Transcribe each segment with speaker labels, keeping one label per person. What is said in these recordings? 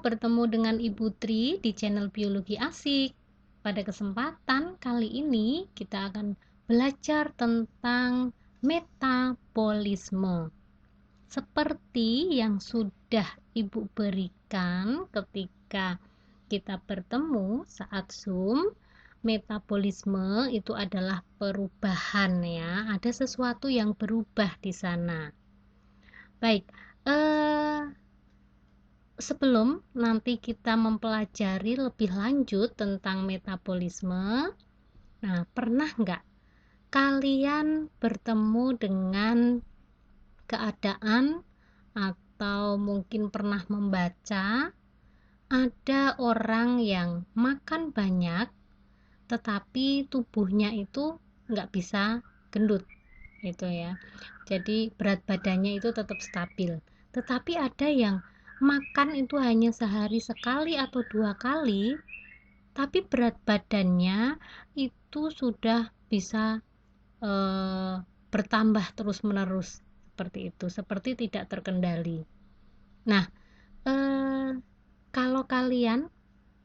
Speaker 1: bertemu dengan Ibu Tri di channel Biologi Asik. Pada kesempatan kali ini kita akan belajar tentang metabolisme. Seperti yang sudah Ibu berikan ketika kita bertemu saat Zoom, metabolisme itu adalah perubahan ya, ada sesuatu yang berubah di sana. Baik, sebelum nanti kita mempelajari lebih lanjut tentang metabolisme, nah pernah nggak kalian bertemu dengan keadaan atau mungkin pernah membaca ada orang yang makan banyak tetapi tubuhnya itu nggak bisa gendut gitu ya, jadi berat badannya itu tetap stabil, tetapi ada yang makan itu hanya sehari sekali atau 2 kali tapi berat badannya itu sudah bisa bertambah terus-menerus, seperti itu, seperti tidak terkendali. Nah, kalau kalian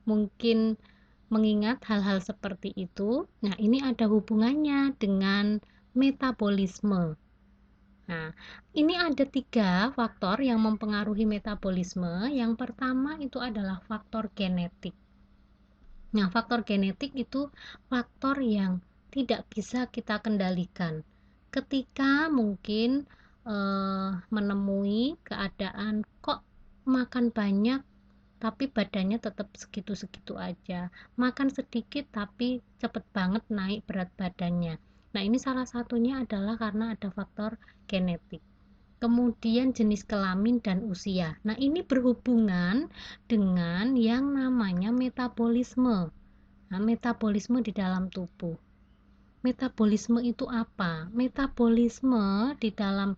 Speaker 1: mungkin mengingat hal-hal seperti itu, nah ini ada hubungannya dengan metabolisme. Nah, ini ada 3 faktor yang mempengaruhi metabolisme. Yang pertama itu adalah faktor genetik. Nah, faktor genetik itu faktor yang tidak bisa kita kendalikan. Ketika mungkin menemui keadaan kok makan banyak tapi badannya tetap segitu-segitu aja, makan sedikit tapi cepet banget naik berat badannya. Nah, ini salah satunya adalah karena ada faktor genetik. Kemudian jenis kelamin dan usia. Nah, ini berhubungan dengan yang namanya metabolisme. Nah, metabolisme di dalam tubuh. Metabolisme itu apa? Metabolisme di dalam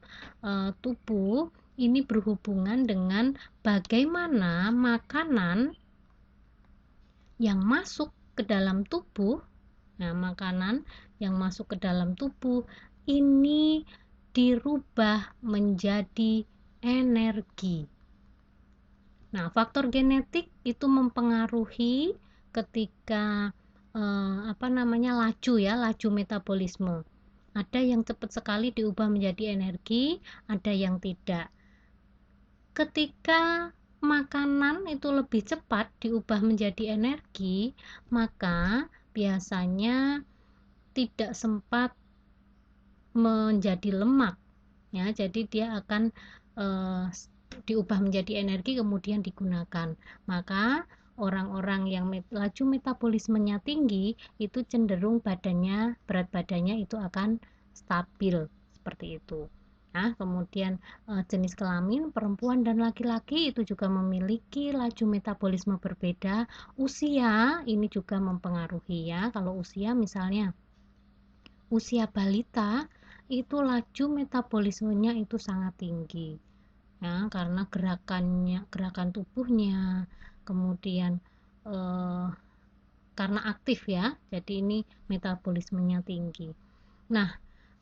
Speaker 1: tubuh ini berhubungan dengan bagaimana makanan yang masuk ke dalam tubuh. Nah, makanan yang masuk ke dalam tubuh ini dirubah menjadi energi. Nah, faktor genetik itu mempengaruhi ketika laju metabolisme. Ada yang cepat sekali diubah menjadi energi, ada yang tidak. Ketika makanan itu lebih cepat diubah menjadi energi, maka biasanya tidak sempat menjadi lemak ya, jadi dia akan diubah menjadi energi kemudian digunakan. Maka orang-orang yang laju metabolismenya tinggi itu cenderung berat badannya itu akan stabil seperti itu. Nah, kemudian jenis kelamin perempuan dan laki-laki itu juga memiliki laju metabolisme berbeda. Usia ini juga mempengaruhi ya. Kalau usia misalnya usia balita itu laju metabolismenya itu sangat tinggi ya, karena gerakan tubuhnya, kemudian karena aktif ya, jadi ini metabolismenya tinggi. Nah,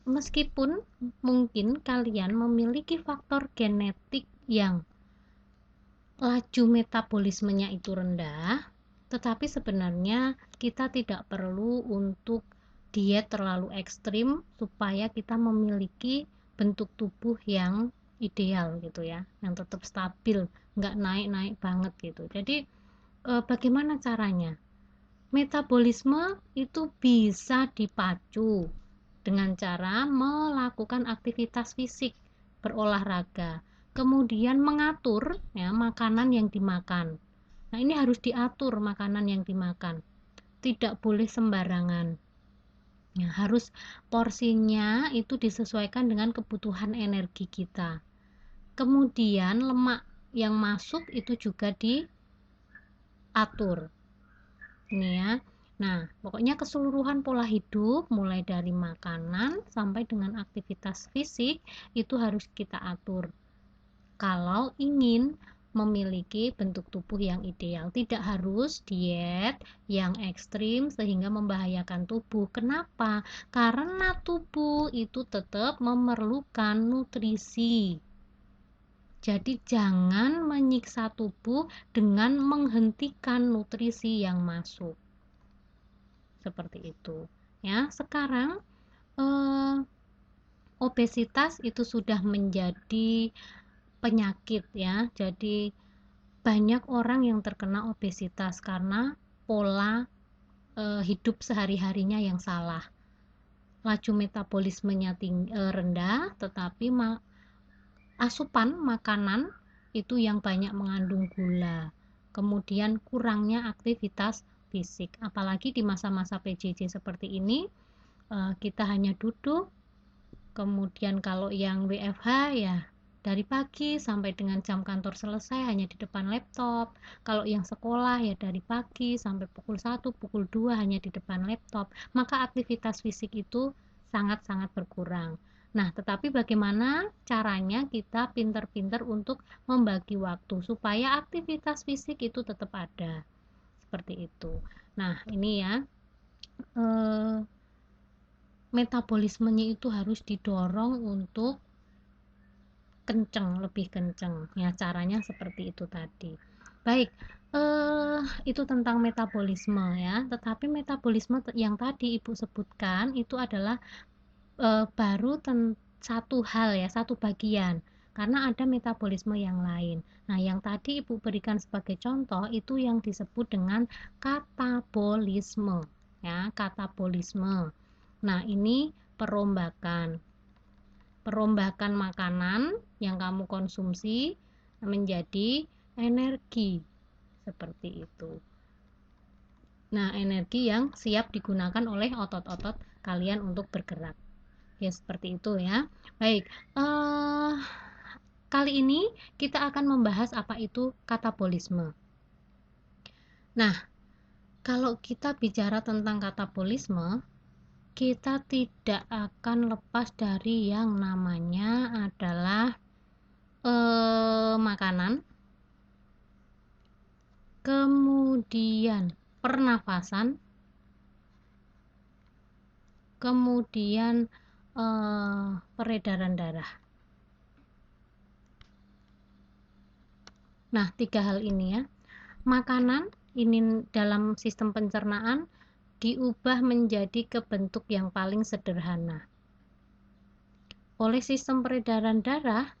Speaker 1: meskipun mungkin kalian memiliki faktor genetik yang laju metabolismenya itu rendah, tetapi sebenarnya kita tidak perlu untuk diet terlalu ekstrim supaya kita memiliki bentuk tubuh yang ideal gitu ya, yang tetap stabil, nggak naik-naik banget gitu. Jadi bagaimana caranya? Metabolisme itu bisa dipacu dengan cara melakukan aktivitas fisik, berolahraga, kemudian mengatur ya makanan yang dimakan. Nah, ini harus diatur makanan yang dimakan, tidak boleh sembarangan ya, harus porsinya itu disesuaikan dengan kebutuhan energi kita. Kemudian lemak yang masuk itu juga diatur ini ya. Nah, pokoknya keseluruhan pola hidup mulai dari makanan sampai dengan aktivitas fisik itu harus kita atur kalau ingin memiliki bentuk tubuh yang ideal. Tidak harus diet yang ekstrim sehingga membahayakan tubuh. Kenapa? Karena tubuh itu tetap memerlukan nutrisi. Jadi jangan menyiksa tubuh dengan menghentikan nutrisi yang masuk. Seperti itu. Ya, sekarang obesitas itu sudah menjadi penyakit ya. Jadi banyak orang yang terkena obesitas karena pola hidup sehari-harinya yang salah. Laju metabolismenya rendah, tetapi asupan makanan itu yang banyak mengandung gula. Kemudian kurangnya aktivitas fisik. Apalagi di masa-masa PJJ seperti ini, kita hanya duduk. Kemudian kalau yang WFH ya dari pagi sampai dengan jam kantor selesai hanya di depan laptop. Kalau yang sekolah ya dari pagi sampai pukul 1, pukul 2 hanya di depan laptop. Maka aktivitas fisik itu sangat-sangat berkurang. Nah, tetapi bagaimana caranya kita pinter-pinter untuk membagi waktu supaya aktivitas fisik itu tetap ada. Seperti itu. Nah, ini ya. Metabolismenya itu harus didorong untuk kenceng, lebih kenceng. Ya, caranya seperti itu tadi. Baik, itu tentang metabolisme ya. Tetapi metabolisme yang tadi Ibu sebutkan itu adalah baru satu hal ya, satu bagian. Karena ada metabolisme yang lain. Nah, yang tadi Ibu berikan sebagai contoh itu yang disebut dengan katabolisme. Ya, katabolisme. Nah, ini perombakan makanan yang kamu konsumsi menjadi energi. Seperti itu. Nah, energi yang siap digunakan oleh otot-otot kalian untuk bergerak. Ya, seperti itu ya. Baik, kali ini kita akan membahas apa itu katabolisme. Nah, kalau kita bicara tentang katabolisme, kita tidak akan lepas dari yang namanya adalah makanan, kemudian pernafasan, kemudian peredaran darah. Nah, 3 hal ini ya. Makanan ini dalam sistem pencernaan diubah menjadi ke bentuk yang paling sederhana. Oleh sistem peredaran darah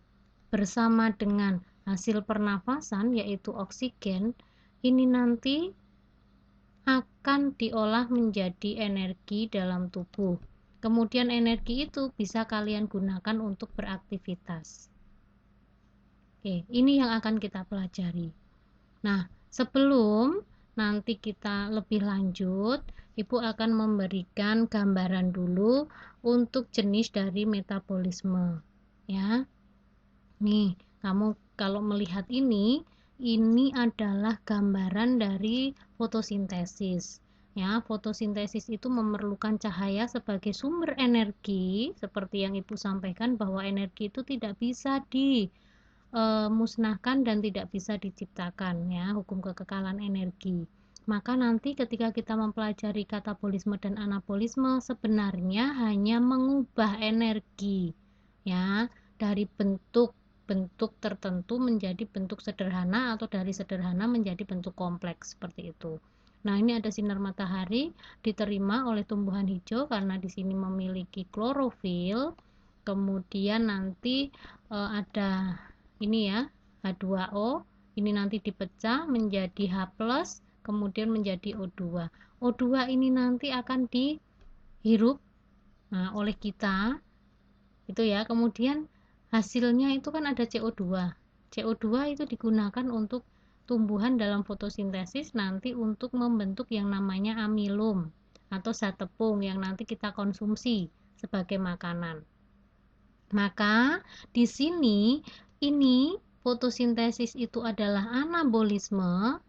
Speaker 1: bersama dengan hasil pernafasan yaitu oksigen, ini nanti akan diolah menjadi energi dalam tubuh. Kemudian energi itu bisa kalian gunakan untuk beraktivitas. Oke, ini yang akan kita pelajari. Nah, sebelum nanti kita lebih lanjut, Ibu akan memberikan gambaran dulu untuk jenis dari metabolisme. Ya. Nih, kamu kalau melihat ini adalah gambaran dari fotosintesis. Ya, fotosintesis itu memerlukan cahaya sebagai sumber energi, seperti yang Ibu sampaikan bahwa energi itu tidak bisa musnahkan dan tidak bisa diciptakan ya, hukum kekekalan energi. Maka nanti ketika kita mempelajari katabolisme dan anabolisme sebenarnya hanya mengubah energi ya dari bentuk tertentu menjadi bentuk sederhana atau dari sederhana menjadi bentuk kompleks seperti itu. Nah, ini ada sinar matahari diterima oleh tumbuhan hijau karena di sini memiliki klorofil. Kemudian nanti ada ini ya, H2O, ini nanti dipecah menjadi H+, kemudian menjadi O2. O2 ini nanti akan dihirup oleh kita, itu ya. Kemudian hasilnya itu kan ada CO2. CO2 itu digunakan untuk tumbuhan dalam fotosintesis nanti untuk membentuk yang namanya amilum atau zat tepung yang nanti kita konsumsi sebagai makanan. Maka di sini ini fotosintesis itu adalah anabolisme,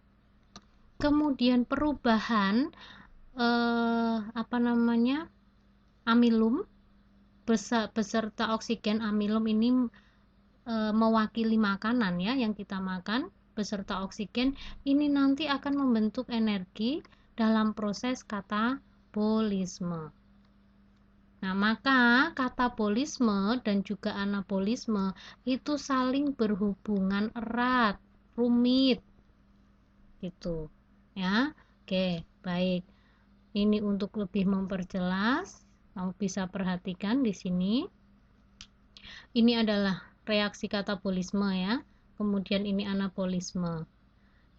Speaker 1: kemudian perubahan amilum beserta oksigen. Amilum ini mewakili makanan ya yang kita makan beserta oksigen, ini nanti akan membentuk energi dalam proses katabolisme. Nah, maka katabolisme dan juga anabolisme itu saling berhubungan erat, rumit gitu. Ya. Oke, baik. Ini untuk lebih memperjelas, kamu bisa perhatikan di sini. Ini adalah reaksi katabolisme ya. Kemudian ini anabolisme.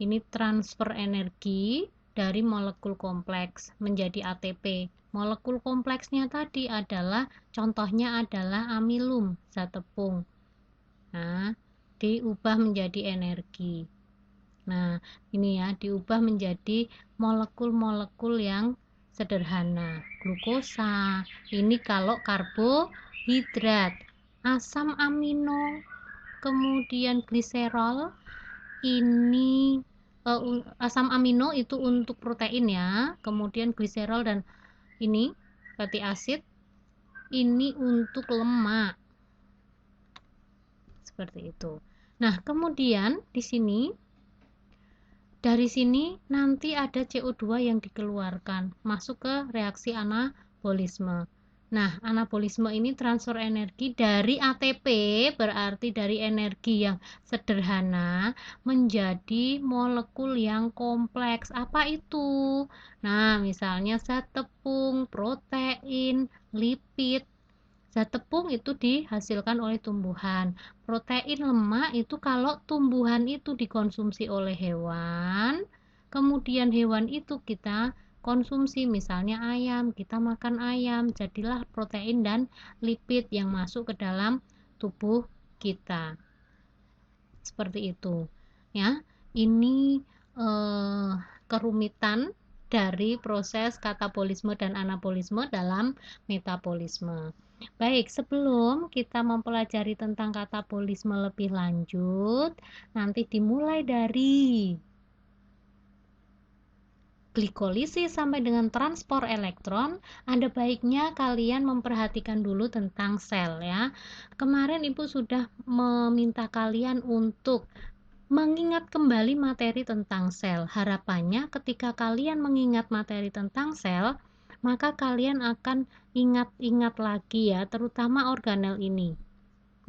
Speaker 1: Ini transfer energi dari molekul kompleks menjadi ATP. Molekul kompleksnya tadi adalah, contohnya adalah amilum, zat tepung. Nah, diubah menjadi energi. Nah, ini ya, diubah menjadi molekul-molekul yang sederhana. Glukosa, ini kalau karbohidrat. Asam amino, kemudian gliserol, ini asam amino itu untuk protein ya, kemudian gliserol dan ini fatty acid ini untuk lemak, seperti itu. Nah, kemudian di sini dari sini nanti ada CO2 yang dikeluarkan masuk ke reaksi anabolisme. Nah, anabolisme ini transfer energi dari ATP, berarti dari energi yang sederhana menjadi molekul yang kompleks. Apa itu? Nah, misalnya zat tepung, protein, lipid. Zat tepung itu dihasilkan oleh tumbuhan. Protein, lemak itu kalau tumbuhan itu dikonsumsi oleh hewan, kemudian hewan itu kita konsumsi, misalnya ayam, kita makan ayam, jadilah protein dan lipid yang masuk ke dalam tubuh kita. Seperti itu. Ya, ini kerumitan dari proses katabolisme dan anabolisme dalam metabolisme. Baik, sebelum kita mempelajari tentang katabolisme lebih lanjut, nanti dimulai dari glikolisis sampai dengan transport elektron, ada baiknya kalian memperhatikan dulu tentang sel ya. Kemarin Ibu sudah meminta kalian untuk mengingat kembali materi tentang sel. Harapannya ketika kalian mengingat materi tentang sel, maka kalian akan ingat-ingat lagi ya, terutama organel ini.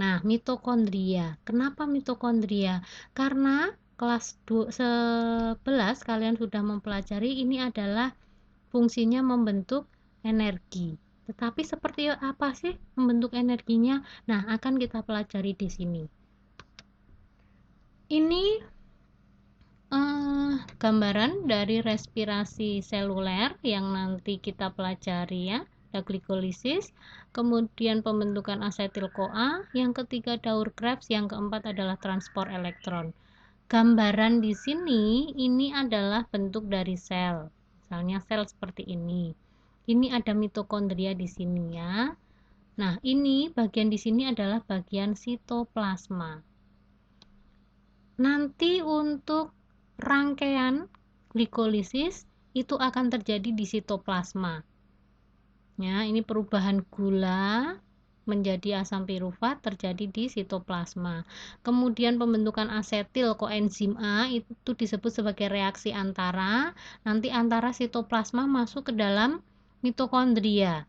Speaker 1: Nah, mitokondria. Kenapa mitokondria? Karena kelas 11 kalian sudah mempelajari ini adalah fungsinya membentuk energi. Tetapi seperti apa sih membentuk energinya? Nah, akan kita pelajari di sini. Ini gambaran dari respirasi seluler yang nanti kita pelajari ya. Ada glikolisis, kemudian pembentukan asetil-CoA, yang ketiga daur Krebs, yang keempat adalah transport elektron. Gambaran di sini ini adalah bentuk dari sel. Misalnya sel seperti ini. Ini ada mitokondria di sini ya. Nah, ini bagian di sini adalah bagian sitoplasma. Nanti untuk rangkaian glikolisis itu akan terjadi di sitoplasma. Ya, ini perubahan gula menjadi asam pirufat terjadi di sitoplasma. Kemudian pembentukan asetil koenzim A itu disebut sebagai reaksi antara. Nanti antara sitoplasma masuk ke dalam mitokondria.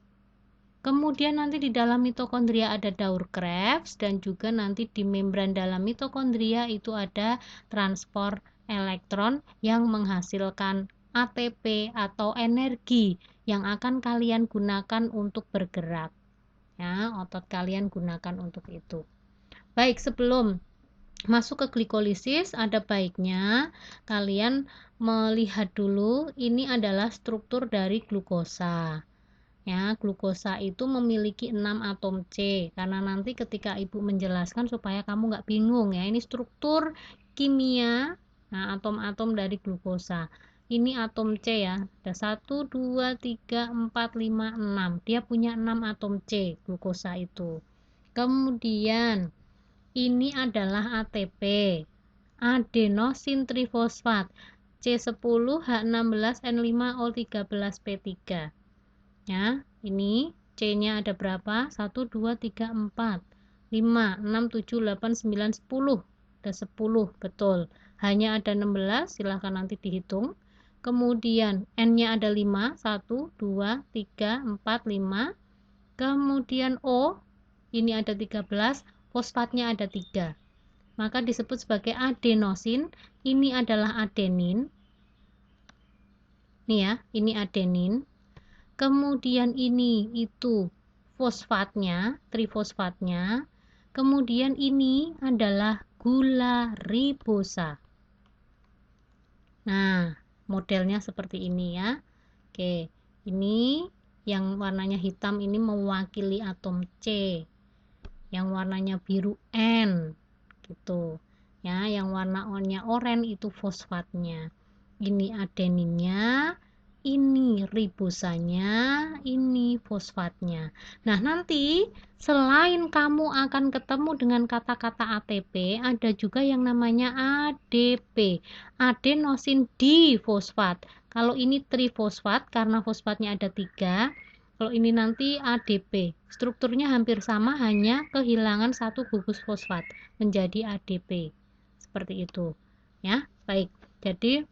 Speaker 1: Kemudian nanti di dalam mitokondria ada daur Krebs dan juga nanti di membran dalam mitokondria itu ada transport elektron yang menghasilkan ATP atau energi yang akan kalian gunakan untuk bergerak. Ya, otot kalian gunakan untuk itu. Baik, sebelum masuk ke glikolisis ada baiknya kalian melihat dulu ini adalah struktur dari glukosa. Ya, glukosa itu memiliki 6 atom C, karena nanti ketika Ibu menjelaskan supaya kamu nggak bingung ya, ini struktur kimia, nah atom-atom dari glukosa. Ini atom C ya, ada 1, 2, 3, 4, 5, 6, dia punya 6 atom C, glukosa itu. Kemudian, ini adalah ATP, adenosin trifosfat, C10H16N5O13P3. Ya, ini C-nya ada berapa? 1, 2, 3, 4, 5, 6, 7, 8, 9, 10. Ada 10, betul. H-nya ada 16, silahkan nanti dihitung. Kemudian N-nya ada 5, 1, 2, 3, 4, 5. kemudian O, ini ada 13, fosfatnya ada 3. Maka disebut sebagai adenosin. Ini adalah adenin. Nih ya, ini adenin. Kemudian ini itu fosfatnya, trifosfatnya. Kemudian ini adalah gula ribosa. Nah, modelnya seperti ini ya. Oke, ini yang warnanya hitam ini mewakili atom C. Yang warnanya biru N gitu. Ya, yang warnanya oranye itu fosfatnya. Ini adeninnya, ini ribosanya, ini fosfatnya. Nah, nanti selain kamu akan ketemu dengan kata-kata ATP, ada juga yang namanya ADP, adenosin difosfat. Kalau ini trifosfat karena fosfatnya ada 3. Kalau ini nanti ADP, strukturnya hampir sama, hanya kehilangan satu gugus fosfat menjadi ADP. Seperti itu. Ya, baik. Jadi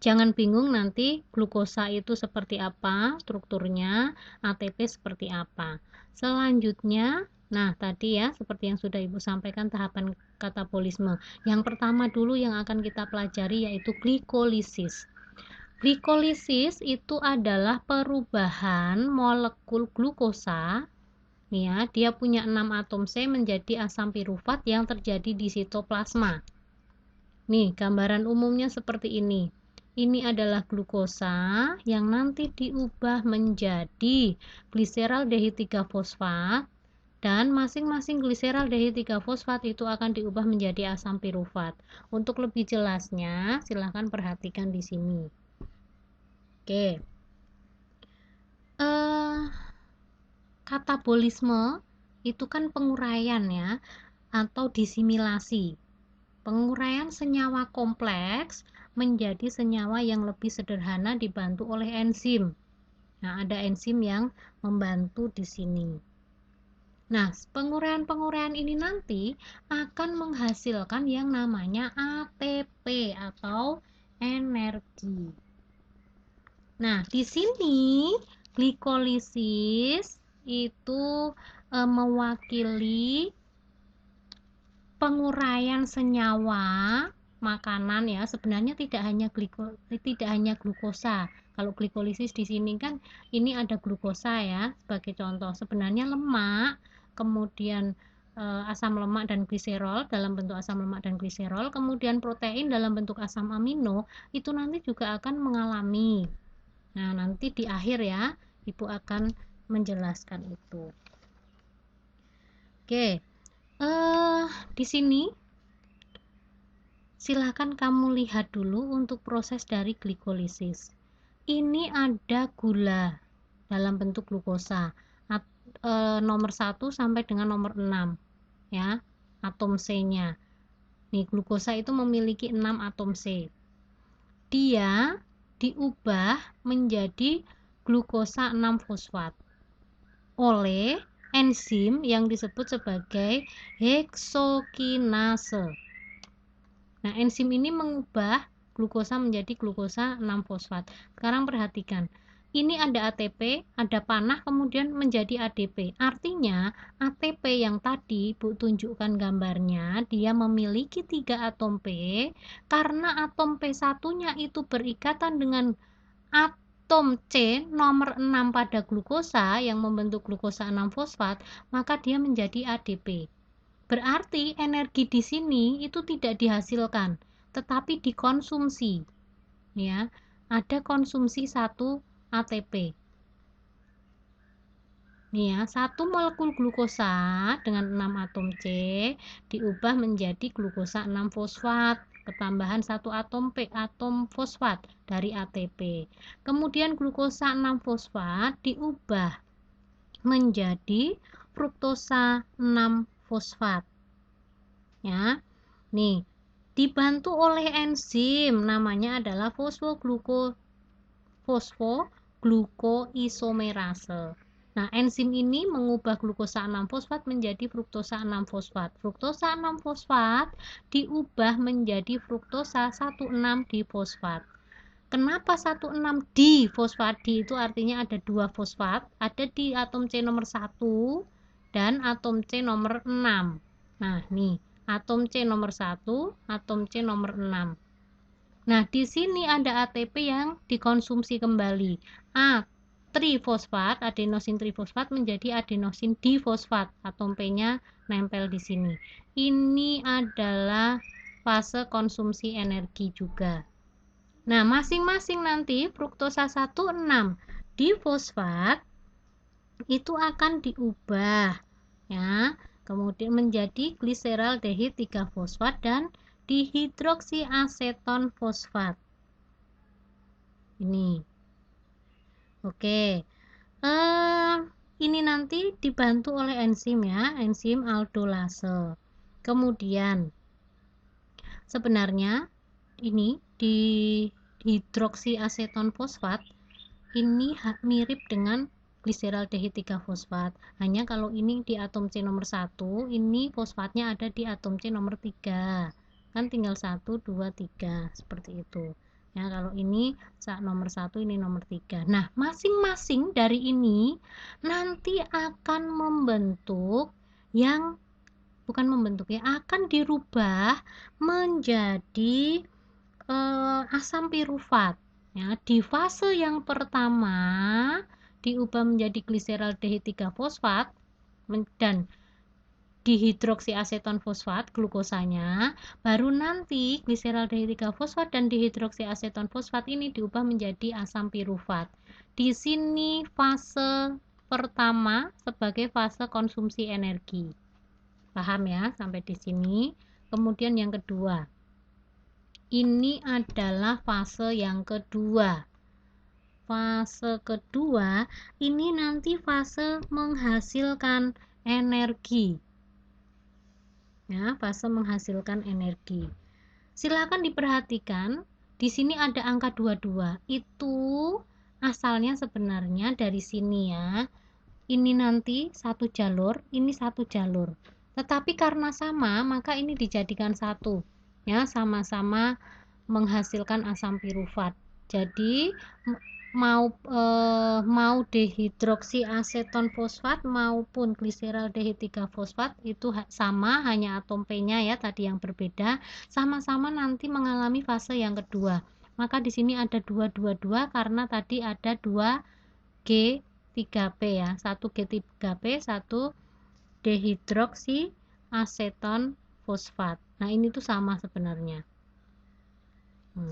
Speaker 1: jangan bingung nanti glukosa itu seperti apa strukturnya, ATP seperti apa. Selanjutnya, nah tadi ya seperti yang sudah Ibu sampaikan tahapan katabolisme. Yang pertama dulu yang akan kita pelajari yaitu glikolisis. Glikolisis itu adalah perubahan molekul glukosa. Nih ya, dia punya 6 atom C menjadi asam pirufat yang terjadi di sitoplasma. Nih, gambaran umumnya seperti ini. Ini adalah glukosa yang nanti diubah menjadi gliseraldehid 3 fosfat, dan masing-masing gliseraldehid 3 fosfat itu akan diubah menjadi asam pirufat. Untuk lebih jelasnya, silahkan perhatikan di sini. Oke. Katabolisme itu kan penguraian ya, atau disimilasi. Penguraian senyawa kompleks menjadi senyawa yang lebih sederhana dibantu oleh enzim. Nah, ada enzim yang membantu di sini. Nah, penguraian-penguraian ini nanti akan menghasilkan yang namanya ATP atau energi. Nah, di sini glikolisis itu mewakili penguraian senyawa makanan ya. Sebenarnya tidak hanya glukosa. Kalau glikolisis di sini kan ini ada glukosa ya sebagai contoh. Sebenarnya lemak, kemudian asam lemak dan gliserol dalam bentuk asam lemak dan gliserol, kemudian protein dalam bentuk asam amino itu nanti juga akan mengalami. Nah, nanti di akhir ya, Ibu akan menjelaskan itu. Oke. Di sini silakan kamu lihat dulu untuk proses dari glikolisis. Ini ada gula dalam bentuk glukosa, nomor 1 sampai dengan nomor 6 ya, atom C-nya. Nih, glukosa itu memiliki 6 atom C. Dia diubah menjadi glukosa 6 fosfat oleh enzim yang disebut sebagai heksokinase. Nah, enzim ini mengubah glukosa menjadi glukosa 6 fosfat. Sekarang perhatikan. Ini ada ATP, ada panah, kemudian menjadi ADP. Artinya, ATP yang tadi Bu tunjukkan gambarnya, dia memiliki 3 atom P. Karena atom P1-nya itu berikatan dengan atom C nomor 6 pada glukosa yang membentuk glukosa 6 fosfat, maka dia menjadi ADP. Berarti energi di sini itu tidak dihasilkan, tetapi dikonsumsi. Ya, ada konsumsi 1 ATP. Nih ya, 1 molekul glukosa dengan 6 atom C diubah menjadi glukosa 6 fosfat, ketambahan 1 atom P, atom fosfat dari ATP. Kemudian glukosa 6 fosfat diubah menjadi fruktosa 6 fosfat. Ya. Nih, dibantu oleh enzim namanya adalah fosfoglukoisomerase. Nah, enzim ini mengubah glukosa 6 fosfat menjadi fruktosa 6 fosfat. Fruktosa 6 fosfat diubah menjadi fruktosa 1,6 difosfat. Kenapa 16 difosfat? Di itu artinya ada 2 fosfat, ada di atom C nomor 1 dan atom C nomor 6. Nah, nih, atom C nomor 1, atom C nomor 6. Nah, di sini ada ATP yang dikonsumsi kembali. A trifosfat, adenosin trifosfat menjadi adenosin difosfat. Atom P-nya nempel di sini. Ini adalah fase konsumsi energi juga. Nah, masing-masing nanti fruktosa 16 difosfat itu akan diubah ya, kemudian menjadi gliseraldehid 3 fosfat dan dihidroksiaseton fosfat. Ini. Oke. Ini nanti dibantu oleh enzim ya, enzim aldolase. Kemudian sebenarnya ini di hidroksiaseton fosfat ini mirip dengan gliseraldehid 3 fosfat. Hanya kalau ini di atom C nomor 1, ini fosfatnya ada di atom C nomor 3. Kan tinggal 1, 2, 3 seperti itu. Ya, kalau ini nomor 1, ini nomor 3. Nah, masing-masing dari ini nanti akan membentuk yang bukan membentuk ya, akan dirubah menjadi asam pirufat. Ya, di fase yang pertama diubah menjadi gliseraldehid 3 fosfat dan dihidroksiaseton fosfat glukosanya, baru nanti gliseraldehid 3 fosfat dan dihidroksiaseton fosfat ini diubah menjadi asam pirufat. Di sini fase pertama sebagai fase konsumsi energi. Paham ya sampai di sini? Kemudian yang kedua. Ini adalah fase yang kedua. Fase kedua ini nanti fase menghasilkan energi. Ya, fase menghasilkan energi. Silakan diperhatikan, di sini ada angka 22. Itu asalnya sebenarnya dari sini ya. Ini nanti satu jalur, ini satu jalur. Tetapi karena sama, maka ini dijadikan satu. Ya, sama-sama menghasilkan asam pirufat. Jadi mau dehidroksiaseton fosfat maupun gliseraldehid 3 fosfat itu sama, hanya atom P-nya ya tadi yang berbeda, sama-sama nanti mengalami fase yang kedua. Maka di sini ada 222 karena tadi ada 2G3P ya, 1G3P, 1 dehidroksiaseton fosfat. Nah, ini tuh sama sebenarnya.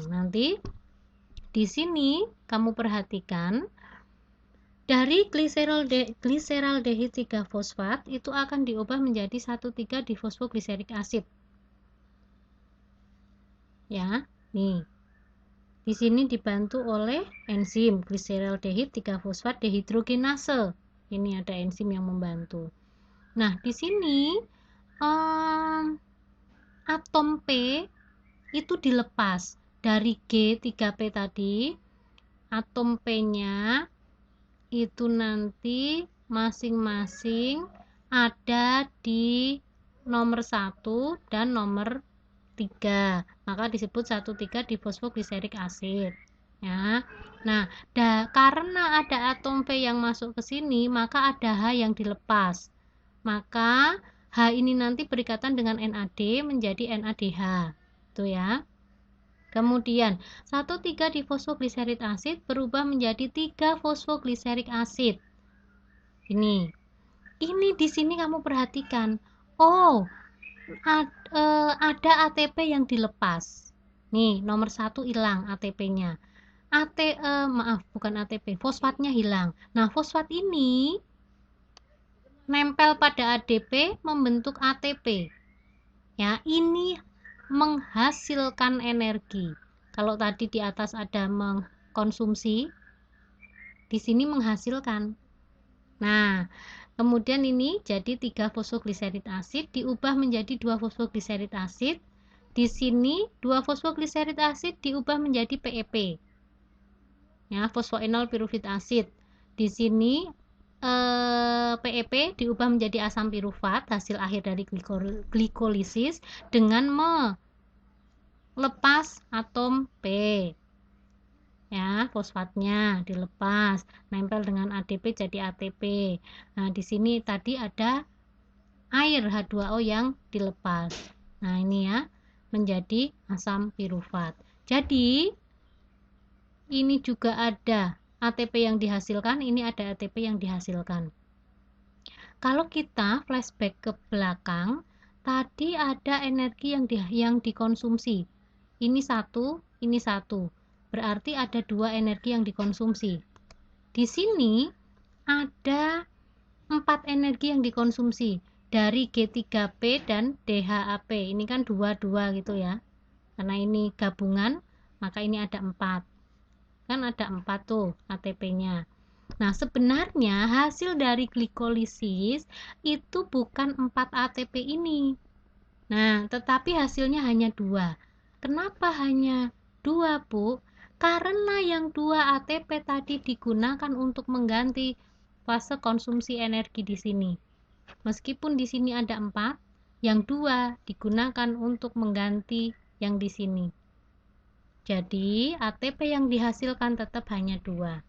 Speaker 1: Nanti di sini kamu perhatikan dari gliseraldehid 3 fosfat itu akan diubah menjadi 1,3 difosfoglyceric acid. Ya, nih. Di sini dibantu oleh enzim gliseraldehid 3 fosfat dehidrogenase. Ini ada enzim yang membantu. Nah, di sini atom P itu dilepas dari G3P tadi. Atom P-nya itu nanti masing-masing ada di nomor 1 dan nomor 3. Maka disebut 1,3 difosfoglyceric acid. Ya. Nah, karena ada atom P yang masuk ke sini, maka ada H yang dilepas. Maka H ini nanti berikatan dengan NAD menjadi NADH. Itu ya. Kemudian 1,3 difosfoglycerid acid berubah menjadi 3 fosfoglyceric acid. Ini di sini kamu perhatikan. Oh, ada ATP yang dilepas. Nih, nomor 1 hilang ATP-nya. Bukan ATP, fosfatnya hilang. Nah, fosfat ini nempel pada ADP membentuk ATP. Ya, ini menghasilkan energi. Kalau tadi di atas ada mengkonsumsi, di sini menghasilkan. Nah, kemudian ini jadi 3 fosfoglycerid acid diubah menjadi 2 fosfoglycerid acid. Di sini 2 fosfoglycerid acid diubah menjadi PEP. Ya, fosfoenol piruvit acid. Di sini PEP diubah menjadi asam pirufat, hasil akhir dari glikolisis dengan melepas atom P. fosfatnya dilepas, nempel dengan ADP jadi ATP. Nah, di sini tadi ada air H2O yang dilepas. Nah, ini ya, menjadi asam pirufat. Jadi, ini juga ada ATP yang dihasilkan, ini ada ATP yang dihasilkan. Kalau kita flashback ke belakang, tadi ada energi yang dikonsumsi. Ini satu, ini satu. Berarti ada dua energi yang dikonsumsi. Di sini ada 4 energi yang dikonsumsi dari G3P dan DHAP. Ini kan 2-2 gitu ya. Karena ini gabungan, maka ini ada 4. Kan ada 4 tuh ATP-nya. Nah, sebenarnya hasil dari glikolisis itu bukan 4 ATP ini. Nah, tetapi hasilnya hanya 2. Kenapa hanya 2, Bu? Karena yang 2 ATP tadi digunakan untuk mengganti fase konsumsi energi di sini. Meskipun di sini ada 4, yang 2 digunakan untuk mengganti yang di sini. Jadi, ATP yang dihasilkan tetap hanya 2.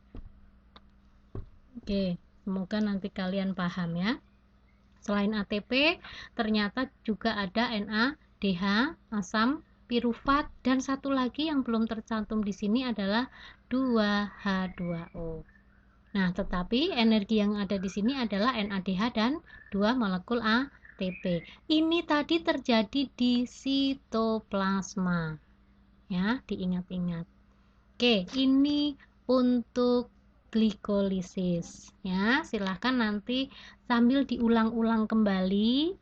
Speaker 1: Oke, semoga nanti kalian paham ya. Selain ATP, ternyata juga ada NADH, asam pirufat, dan satu lagi yang belum tercantum di sini adalah 2H2O. Nah, tetapi energi yang ada di sini adalah NADH dan 2 molekul ATP. Ini tadi terjadi di sitoplasma. Ya, diingat-ingat. Oke, ini untuk glikolisis. Ya, silahkan nanti sambil diulang-ulang kembali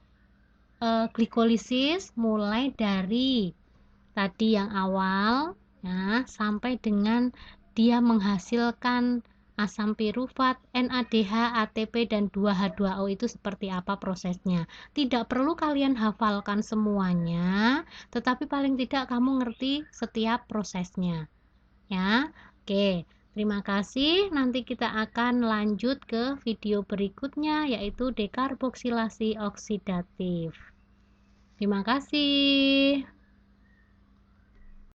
Speaker 1: glikolisis mulai dari tadi yang awal ya, sampai dengan dia menghasilkan asam pirufat, NADH, ATP, dan 2H2O itu seperti apa prosesnya. Tidak perlu kalian hafalkan semuanya, tetapi paling tidak kamu ngerti setiap prosesnya. Ya, oke. Terima kasih. Nanti kita akan lanjut ke video berikutnya, yaitu dekarboksilasi oksidatif. Terima kasih.